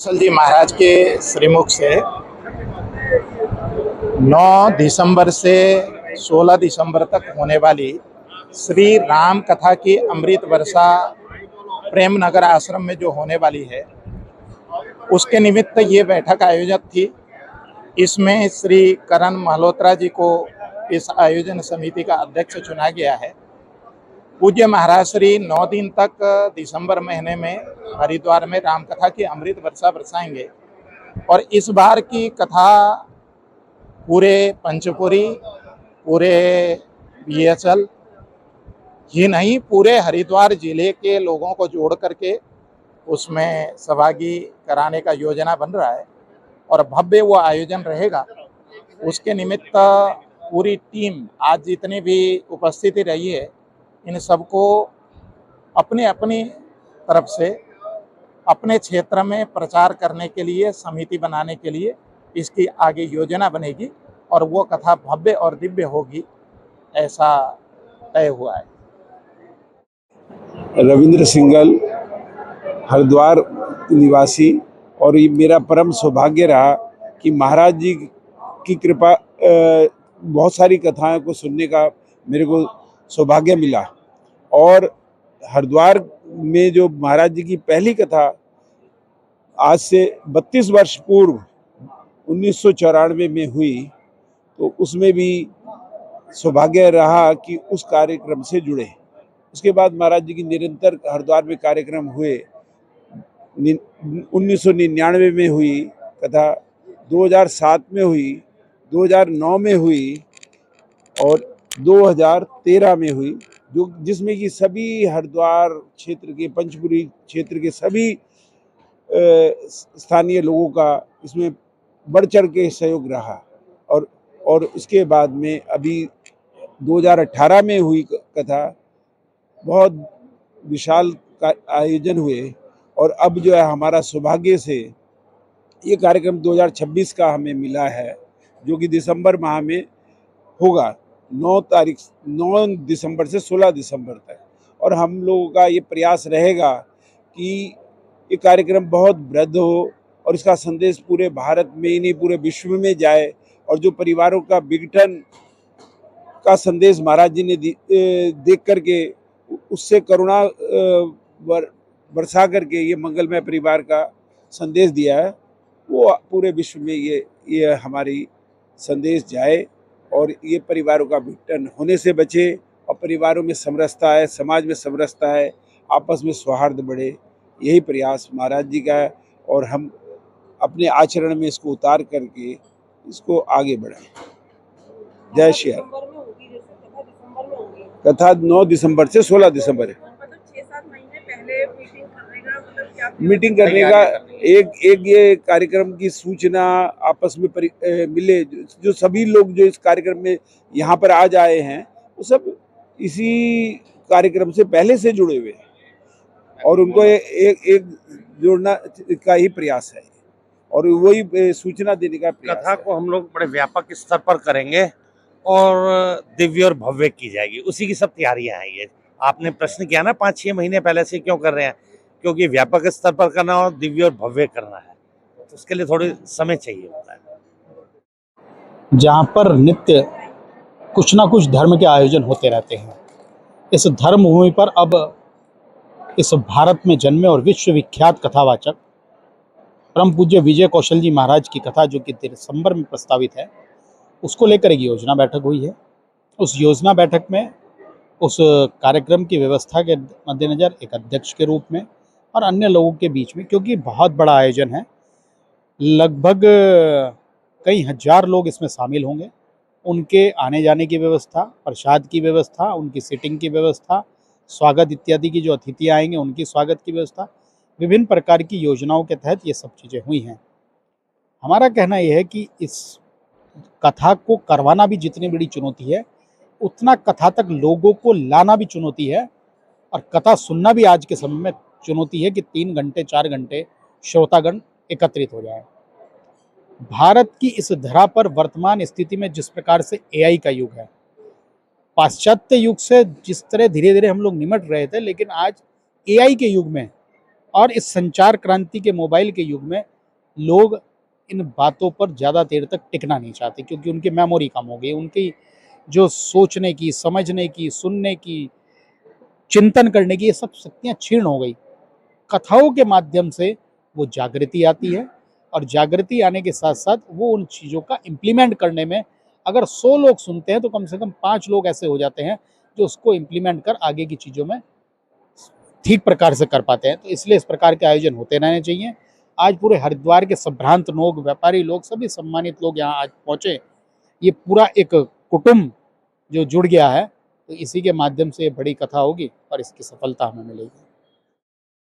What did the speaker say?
कौशल जी महाराज के श्रीमुख से 9 दिसंबर से 16 दिसंबर तक होने वाली श्री राम कथा की अमृत वर्षा प्रेम नगर आश्रम में जो होने वाली है, उसके निमित्त ये बैठक आयोजित थी। इसमें श्री करण मल्होत्रा जी को इस आयोजन समिति का अध्यक्ष चुना गया है। पूज्य महाराज श्री 9 दिन तक दिसंबर महीने में हरिद्वार में राम कथा की अमृत वर्षा बरसाएंगे और इस बार की कथा पूरे पंचपुरी, पूरे बीएचएल ही नहीं, पूरे हरिद्वार जिले के लोगों को जोड़ करके उसमें सहभागी कराने का योजना बन रहा है और भव्य वो आयोजन रहेगा। उसके निमित्त पूरी टीम आज जितनी भी उपस्थिति रही है, इन सबको अपने अपनी तरफ से अपने क्षेत्र में प्रचार करने के लिए, समिति बनाने के लिए इसकी आगे योजना बनेगी और वो कथा भव्य और दिव्य होगी, ऐसा तय हुआ है। रविंद्र सिंगल, हरिद्वार निवासी, और ये मेरा परम सौभाग्य रहा कि महाराज जी की कृपा बहुत सारी कथाओं को सुनने का मेरे को सौभाग्य मिला। और हरिद्वार में जो महाराज जी की पहली कथा आज से 32 वर्ष पूर्व 1994 में हुई, तो उसमें भी सौभाग्य रहा कि उस कार्यक्रम से जुड़े। उसके बाद महाराज जी की निरंतर हरिद्वार में कार्यक्रम हुए। 1999 में हुई कथा, 2007 में हुई, 2009 में हुई और 2013 में हुई, जो जिसमें कि सभी हरिद्वार क्षेत्र के, पंचपुरी क्षेत्र के सभी स्थानीय लोगों का इसमें बढ़ चढ़ के सहयोग रहा। और इसके बाद में अभी 2018 में हुई कथा, बहुत विशाल का आयोजन हुए। और अब जो है हमारा सौभाग्य से ये कार्यक्रम 2026 का हमें मिला है, जो कि दिसंबर माह में होगा, 9 दिसंबर से 16 दिसंबर तक। और हम लोगों का ये प्रयास रहेगा कि ये कार्यक्रम बहुत वृद्ध हो और इसका संदेश पूरे भारत में ही नहीं, पूरे विश्व में जाए। और जो परिवारों का विघटन का संदेश महाराज जी ने देख करके उससे करुणा बरसा करके ये मंगलमय परिवार का संदेश दिया है, वो पूरे विश्व में ये हमारी संदेश जाए और ये परिवारों का विघटन होने से बचे और परिवारों में समरसता है, समाज में समरसता है, आपस में सौहार्द बढ़े। यही प्रयास महाराज जी का है और हम अपने आचरण में इसको उतार करके इसको आगे बढ़ाएं। जय श्री राम। कथा 9 दिसंबर से 16 दिसंबर है। 6-7 महीने पहले मीटिंग करने का एक ये कार्यक्रम की सूचना आपस में मिले। जो सभी लोग जो इस कार्यक्रम में यहाँ पर आज आए हैं, वो सब इसी कार्यक्रम से पहले से जुड़े हुए हैं और उनको एक जोड़ना का ही प्रयास है और वही सूचना देने का प्रयास। कथा को हम लोग बड़े व्यापक स्तर पर करेंगे और दिव्य और भव्य की जाएगी, उसी की सब तैयारियां हैं। ये आपने प्रश्न किया ना 5-6 महीने पहले से क्यों कर रहे हैं, क्योंकि व्यापक स्तर पर करना और दिव्य और भव्य करना है, तो उसके लिए थोड़ी समय चाहिए होता है। जहाँ पर नित्य कुछ ना कुछ धर्म के आयोजन होते रहते हैं, इस धर्म भूमि पर अब इस भारत में जन्मे और विश्वविख्यात कथावाचक परम पूज्य विजय कौशल जी महाराज की कथा, जो कि दिसंबर में प्रस्तावित है, उसको लेकर एक योजना बैठक हुई है। उस योजना बैठक में उस कार्यक्रम की व्यवस्था के मद्देनज़र एक अध्यक्ष के रूप में और अन्य लोगों के बीच में, क्योंकि बहुत बड़ा आयोजन है, लगभग कई हजार लोग इसमें शामिल होंगे, उनके आने जाने की व्यवस्था, प्रसाद की व्यवस्था, उनकी सीटिंग की व्यवस्था, स्वागत इत्यादि की, जो अतिथि आएंगे उनकी स्वागत की व्यवस्था, विभिन्न प्रकार की योजनाओं के तहत ये सब चीज़ें हुई हैं। हमारा कहना यह है कि इस कथा को करवाना भी जितनी बड़ी चुनौती है, उतना कथा तक लोगों को लाना भी चुनौती है और कथा सुनना भी आज के समय में चुनौती है कि 3 घंटे 4 घंटे श्रोतागण एकत्रित हो जाए। भारत की इस धरा पर वर्तमान स्थिति में जिस प्रकार से एआई का युग है, पाश्चात्य युग से जिस तरह धीरे धीरे हम लोग निमट रहे थे, लेकिन आज एआई के युग में और इस संचार क्रांति के मोबाइल के युग में लोग इन बातों पर ज़्यादा देर तक टिकना नहीं चाहते, क्योंकि उनकी मेमोरी कम हो गई, उनकी जो सोचने की, समझने की, सुनने की, चिंतन करने की, ये सब शक्तियाँ क्षीण हो गई। कथाओं के माध्यम से वो जागृति आती है, और जागृति आने के साथ साथ वो उन चीज़ों का इम्प्लीमेंट करने में, अगर 100 लोग सुनते हैं तो कम से कम 5 लोग ऐसे हो जाते हैं जो उसको इम्प्लीमेंट कर आगे की चीज़ों में ठीक प्रकार से कर पाते हैं। तो इसलिए इस प्रकार के आयोजन होते रहने चाहिए। आज पूरे हरिद्वार के संभ्रांत लोग, व्यापारी लोग, सभी सम्मानित लोग यहाँ आज पहुँचे। ये पूरा एक कुटुंब जो जुड़ गया है, तो इसी के माध्यम से ये बड़ी कथा होगी और इसकी सफलता हमें मिलेगी।